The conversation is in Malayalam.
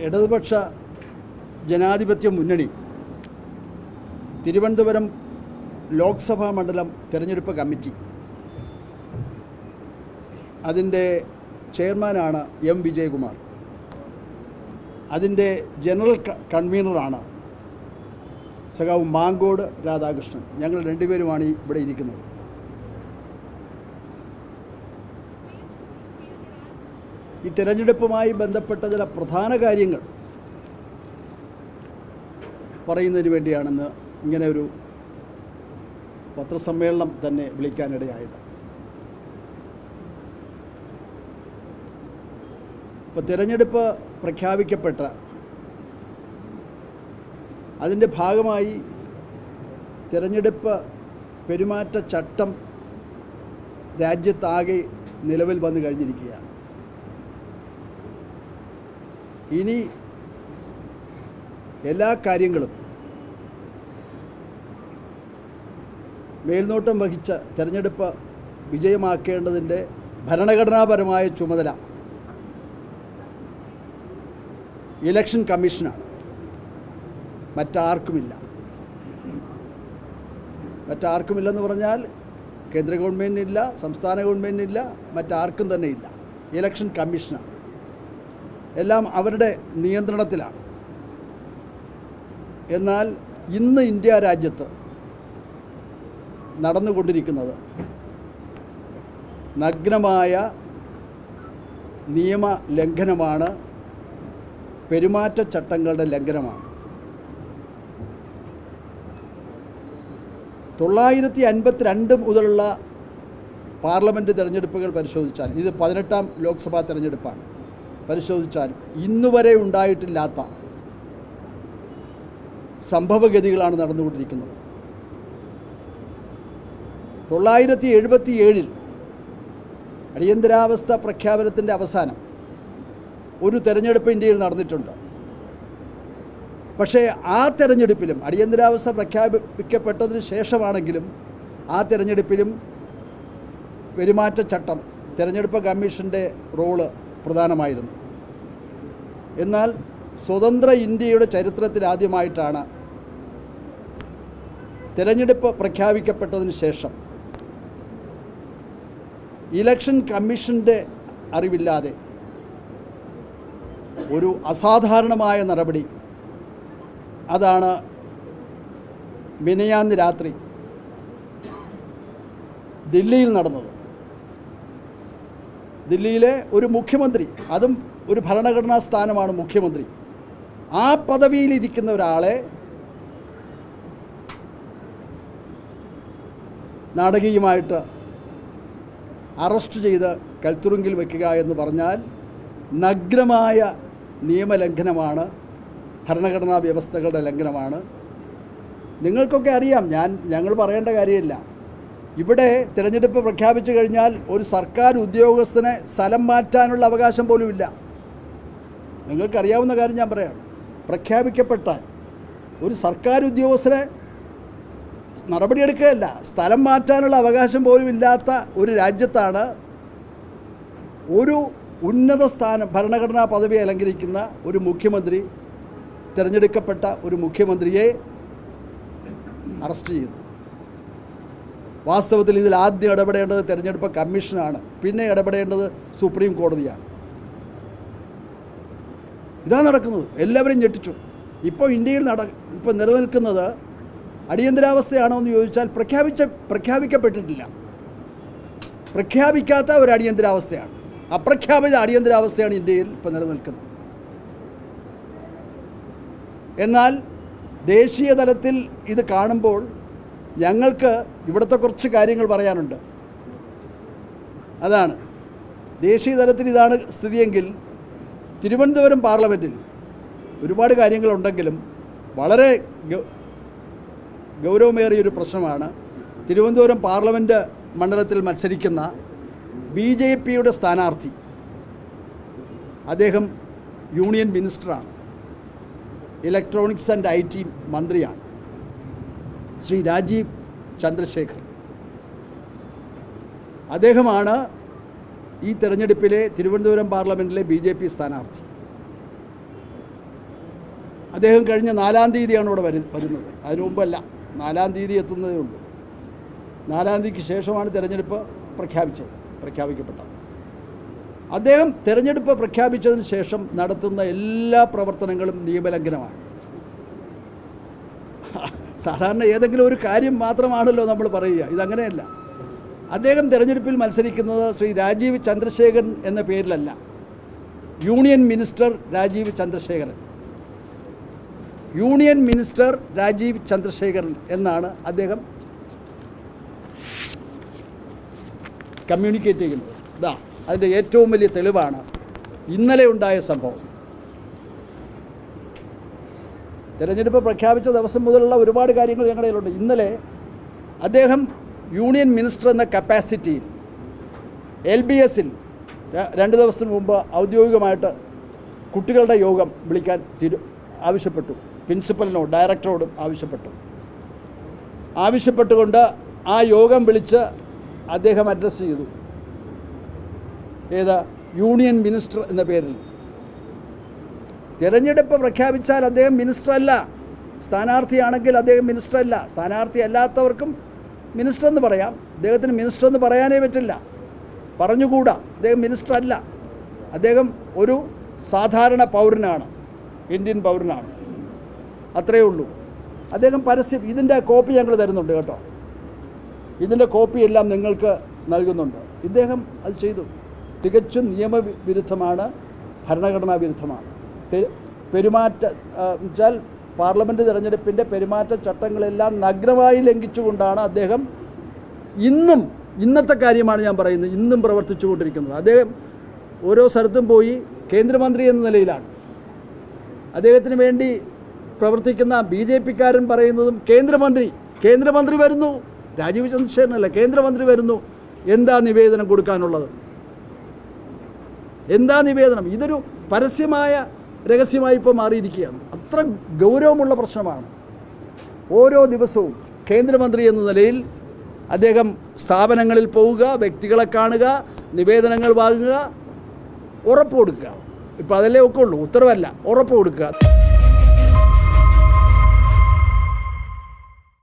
ഇടതുപക്ഷ ജനാധിപത്യ മുന്നണി തിരുവനന്തപുരം ലോക്സഭാ മണ്ഡലം തിരഞ്ഞെടുപ്പ് കമ്മിറ്റി അതിൻ്റെ ചെയർമാനാണ് എം വിജയകുമാർ. അതിൻ്റെ ജനറൽ കൺവീനറാണ് സഖാവ് മാങ്കോട് രാധാകൃഷ്ണൻ. ഞങ്ങൾ രണ്ടുപേരുമാണ് ഇവിടെ ഇരിക്കുന്നത്. ഈ തിരഞ്ഞെടുപ്പുമായി ബന്ധപ്പെട്ട ചില പ്രധാന കാര്യങ്ങൾ പറയുന്നതിന് വേണ്ടിയാണെന്ന് ഇങ്ങനെ ഒരു പത്രസമ്മേളനം തന്നെ വിളിക്കാനിടയായത്. ഇപ്പോൾ തിരഞ്ഞെടുപ്പ് പ്രഖ്യാപിക്കപ്പെട്ട അതിൻ്റെ ഭാഗമായി തിരഞ്ഞെടുപ്പ് പെരുമാറ്റച്ചട്ടം രാജ്യത്താകെ നിലവിൽ വന്നു കഴിഞ്ഞിരിക്കുകയാണ്. ഇനി എല്ലാ കാര്യങ്ങളും മേൽനോട്ടം വഹിച്ച തിരഞ്ഞെടുപ്പ് വിജയമാക്കേണ്ടതിൻ്റെ ഭരണഘടനാപരമായ ചുമതല ഇലക്ഷൻ കമ്മീഷനാണ്, മറ്റാർക്കുമില്ലെന്ന് പറഞ്ഞാൽ കേന്ദ്ര ഗവൺമെൻറ്റിനില്ല, സംസ്ഥാന ഗവൺമെൻറ്റിനില്ല, മറ്റാർക്കും തന്നെ ഇല്ല. ഇലക്ഷൻ കമ്മീഷനാണ്. എല്ലാം അവരുടെ നിയന്ത്രണത്തിലാണ്. എന്നാൽ ഇന്ന് ഇന്ത്യ രാജ്യത്ത് നടന്നുകൊണ്ടിരിക്കുന്നത് നഗ്നമായ നിയമ ലംഘനമാണ്, പെരുമാറ്റച്ചട്ടങ്ങളുടെ ലംഘനമാണ്. 952 മുതലുള്ള പാർലമെൻറ്റ് തിരഞ്ഞെടുപ്പുകൾ പരിശോധിച്ചാൽ, ഇത് 18ാം ലോക്സഭാ തിരഞ്ഞെടുപ്പാണ്, പരിശോധിച്ചാൽ ഇന്നുവരെ ഉണ്ടായിട്ടില്ലാത്ത സംഭവഗതികളാണ് നടന്നുകൊണ്ടിരിക്കുന്നത്. 977 അടിയന്തരാവസ്ഥ പ്രഖ്യാപനത്തിൻ്റെ അവസാനം ഒരു തെരഞ്ഞെടുപ്പ് ഇന്ത്യയിൽ നടന്നിട്ടുണ്ട്. പക്ഷേ ആ തെരഞ്ഞെടുപ്പിലും, അടിയന്തരാവസ്ഥ പ്രഖ്യാപിക്കപ്പെട്ടതിന് ശേഷമാണെങ്കിലും ആ തെരഞ്ഞെടുപ്പിലും പെരുമാറ്റച്ചട്ടം, തെരഞ്ഞെടുപ്പ് കമ്മീഷൻ്റെ റോള് പ്രധാനമായിരുന്നു. എന്നാൽ സ്വതന്ത്ര ഇന്ത്യയുടെ ചരിത്രത്തിൽ ആദ്യമായിട്ടാണ് തെരഞ്ഞെടുപ്പ് പ്രഖ്യാപിക്കപ്പെട്ടതിന് ശേഷം ഇലക്ഷൻ കമ്മീഷൻ്റെ അറിവില്ലാതെ ഒരു അസാധാരണമായ നടപടി, അതാണ് മിനിഞ്ഞാന്ന് രാത്രി ദില്ലിയിൽ നടന്നത്. ദില്ലിയിലെ ഒരു മുഖ്യമന്ത്രി, അതും ഒരു ഭരണഘടനാ സ്ഥാനമാണ് മുഖ്യമന്ത്രി, ആ പദവിയിലിരിക്കുന്ന ഒരാളെ നാടകീയമായിട്ട് അറസ്റ്റ് ചെയ്ത് കൽത്തുറുങ്കിൽ വയ്ക്കുക എന്ന് പറഞ്ഞാൽ നഗ്നമായ നിയമലംഘനമാണ്, ഭരണഘടനാ വ്യവസ്ഥകളുടെ ലംഘനമാണ്. നിങ്ങൾക്കൊക്കെ അറിയാം, ഞങ്ങൾ പറയേണ്ട കാര്യമില്ല. ഇവിടെ തിരഞ്ഞെടുപ്പ് പ്രഖ്യാപിച്ചു കഴിഞ്ഞാൽ ഒരു സർക്കാർ ഉദ്യോഗസ്ഥനെ സ്ഥലം മാറ്റാനുള്ള അവകാശം പോലുമില്ല. നിങ്ങൾക്കറിയാവുന്ന കാര്യം ഞാൻ പറയാം. പ്രഖ്യാപിക്കപ്പെട്ടാൽ ഒരു സർക്കാർ ഉദ്യോഗസ്ഥനെ നടപടിയെടുക്കുകയല്ല, സ്ഥലം മാറ്റാനുള്ള അവകാശം പോലും ഇല്ലാത്ത ഒരു രാജ്യത്താണ് ഒരു ഉന്നത സ്ഥാനം, ഭരണഘടനാ പദവി അലങ്കരിക്കുന്ന ഒരു മുഖ്യമന്ത്രി, തിരഞ്ഞെടുക്കപ്പെട്ട ഒരു മുഖ്യമന്ത്രിയെ അറസ്റ്റ് ചെയ്യുന്നത്. വാസ്തവത്തിൽ ഇതിൽ ആദ്യം ഇടപെടേണ്ടത് തിരഞ്ഞെടുപ്പ് കമ്മീഷനാണ്, പിന്നെ ഇടപെടേണ്ടത് സുപ്രീം കോടതിയാണ്. ഇതാണ് നടക്കുന്നത്. എല്ലാവരും ഞെട്ടിച്ചു. ഇപ്പോൾ ഇന്ത്യയിൽ ഇപ്പോൾ നിലനിൽക്കുന്നത് അടിയന്തരാവസ്ഥയാണോ എന്ന് ചോദിച്ചാൽ പ്രഖ്യാപിക്കപ്പെട്ടിട്ടില്ല. പ്രഖ്യാപിക്കാത്ത ഒരു അടിയന്തരാവസ്ഥയാണ്, അപ്രഖ്യാപിത അടിയന്തരാവസ്ഥയാണ് ഇന്ത്യയിൽ ഇപ്പോൾ നിലനിൽക്കുന്നത്. എന്നാൽ ദേശീയ തലത്തിൽ ഇത് കാണുമ്പോൾ ഞങ്ങൾക്ക് ഇവിടുത്തെ കുറച്ച് കാര്യങ്ങൾ പറയാനുണ്ട്. അതാണ്, ദേശീയ തലത്തിൽ ഇതാണ് സ്ഥിതിയെങ്കിൽ തിരുവനന്തപുരം പാർലമെൻറ്റിൽ ഒരുപാട് കാര്യങ്ങളുണ്ടെങ്കിലും വളരെ ഗൗരവമേറിയൊരു പ്രശ്നമാണ് തിരുവനന്തപുരം പാർലമെൻറ്റ് മണ്ഡലത്തിൽ മത്സരിക്കുന്ന BJPയുടെ സ്ഥാനാർത്ഥി. അദ്ദേഹം യൂണിയൻ മിനിസ്റ്ററാണ്, ഇലക്ട്രോണിക്സ് ആൻഡ് IT മന്ത്രിയാണ്, ശ്രീ രാജീവ് ചന്ദ്രശേഖർ. അദ്ദേഹമാണ് ഈ തെരഞ്ഞെടുപ്പിലെ തിരുവനന്തപുരം പാർലമെൻറ്റിലെ BJP സ്ഥാനാർത്ഥി. അദ്ദേഹം കഴിഞ്ഞ 4-ാം തീയതിയാണ് ഇവിടെ വരുന്നത്. അതിനു മുമ്പല്ല, 4-ാം തീയതി എത്തുന്നതേ ഉള്ളൂ. 4-ാം തീയതിക്ക് ശേഷമാണ് തിരഞ്ഞെടുപ്പ് പ്രഖ്യാപിക്കപ്പെട്ടത്. അദ്ദേഹം തിരഞ്ഞെടുപ്പ് പ്രഖ്യാപിച്ചതിന് ശേഷം നടത്തുന്ന എല്ലാ പ്രവർത്തനങ്ങളും നിയമലംഘനമാണ്. സാധാരണ ഏതെങ്കിലും ഒരു കാര്യം മാത്രമാണല്ലോ നമ്മൾ പറയുക, ഇതങ്ങനെയല്ല. അദ്ദേഹം തിരഞ്ഞെടുപ്പിൽ മത്സരിക്കുന്നത് ശ്രീ രാജീവ് ചന്ദ്രശേഖരൻ എന്ന പേരിലല്ല, union minister Rajeev Chandrasekharan. Union minister Rajeev Chandrasekharan എന്നാണ് അദ്ദേഹം കമ്മ്യൂണിക്കേറ്റ് ചെയ്യുന്നത്. ഇതാ അതിൻ്റെ ഏറ്റവും വലിയ തെളിവാണ് ഇന്നലെ ഉണ്ടായ സംഭവം. തിരഞ്ഞെടുപ്പ് പ്രഖ്യാപിച്ച ദിവസം മുതലുള്ള ഒരുപാട് കാര്യങ്ങൾ ഞങ്ങളുടെ കയ്യിലുണ്ട്. ഇന്നലെ അദ്ദേഹം യൂണിയൻ മിനിസ്റ്റർ എന്ന കപ്പാസിറ്റിയിൽ LBSൽ 2 ദിവസത്തിന് മുമ്പ് ഔദ്യോഗികമായിട്ട് കുട്ടികളുടെ യോഗം വിളിക്കാൻ ആവശ്യപ്പെട്ടു. പ്രിൻസിപ്പലിനോട് ഡയറക്ടറോടും ആവശ്യപ്പെട്ടുകൊണ്ട് ആ യോഗം വിളിച്ച് അദ്ദേഹം അഡ്രസ്സ് ചെയ്തു. യൂണിയൻ മിനിസ്റ്റർ എന്ന പേരിൽ. തിരഞ്ഞെടുപ്പ് പ്രഖ്യാപിച്ചാൽ അദ്ദേഹം മിനിസ്റ്റർ അല്ല. സ്ഥാനാർത്ഥിയാണെങ്കിൽ അദ്ദേഹം മിനിസ്റ്റർ അല്ല. സ്ഥാനാർത്ഥി അല്ലാത്തവർക്കും മിനിസ്റ്റർ എന്ന് പറയാം. അദ്ദേഹത്തിന് മിനിസ്റ്റർ എന്ന് പറയാനേ പറ്റില്ല, പറഞ്ഞുകൂടാ. അദ്ദേഹം മിനിസ്റ്റർ അല്ല. അദ്ദേഹം ഒരു സാധാരണ പൗരനാണ്, ഇന്ത്യൻ പൗരനാണ്, അത്രയേ ഉള്ളൂ. അദ്ദേഹം പരസ്യം, ഇതിൻ്റെ കോപ്പി ഞങ്ങൾ തരുന്നുണ്ട് കേട്ടോ, ഇതിൻ്റെ കോപ്പിയെല്ലാം നിങ്ങൾക്ക് നൽകുന്നുണ്ട്. ഇദ്ദേഹം അത് ചെയ്തു. തികച്ചും നിയമവിരുദ്ധമാണ്, ഭരണഘടനാ വിരുദ്ധമാണ്. വെച്ചാൽ പാർലമെൻറ്റ് തിരഞ്ഞെടുപ്പിൻ്റെ പെരുമാറ്റച്ചട്ടങ്ങളെല്ലാം നഗ്നമായി ലംഘിച്ചുകൊണ്ടാണ് അദ്ദേഹം ഇന്നത്തെ കാര്യമാണ് ഞാൻ പറയുന്നത്, ഇന്നും പ്രവർത്തിച്ചു കൊണ്ടിരിക്കുന്നത്. അദ്ദേഹം ഓരോ സ്ഥലത്തും പോയി കേന്ദ്രമന്ത്രി എന്ന നിലയിലാണ്. അദ്ദേഹത്തിന് വേണ്ടി പ്രവർത്തിക്കുന്ന BJPക്കാരൻ പറയുന്നതും കേന്ദ്രമന്ത്രി വരുന്നു, രാജീവ് ചന്ദ്രശേഖരനല്ല, കേന്ദ്രമന്ത്രി വരുന്നു, എന്താ നിവേദനം കൊടുക്കാനുള്ളത്? എന്താ നിവേദനം? ഇതൊരു പരസ്യമായ രഹസ്യമായി ഇപ്പോൾ മാറിയിരിക്കുകയാണ്. അത്ര ഗൗരവമുള്ള പ്രശ്നമാണ്. ഓരോ ദിവസവും കേന്ദ്രമന്ത്രി എന്ന നിലയിൽ അദ്ദേഹം സ്ഥാപനങ്ങളിൽ പോവുക, വ്യക്തികളെ കാണുക, നിവേദനങ്ങൾ വാങ്ങുക, ഉറപ്പ് കൊടുക്കുക. ഇപ്പോൾ അതല്ലേ ഒക്കെ ഉള്ളൂ, ഉത്തരവല്ല, ഉറപ്പ് കൊടുക്കുക.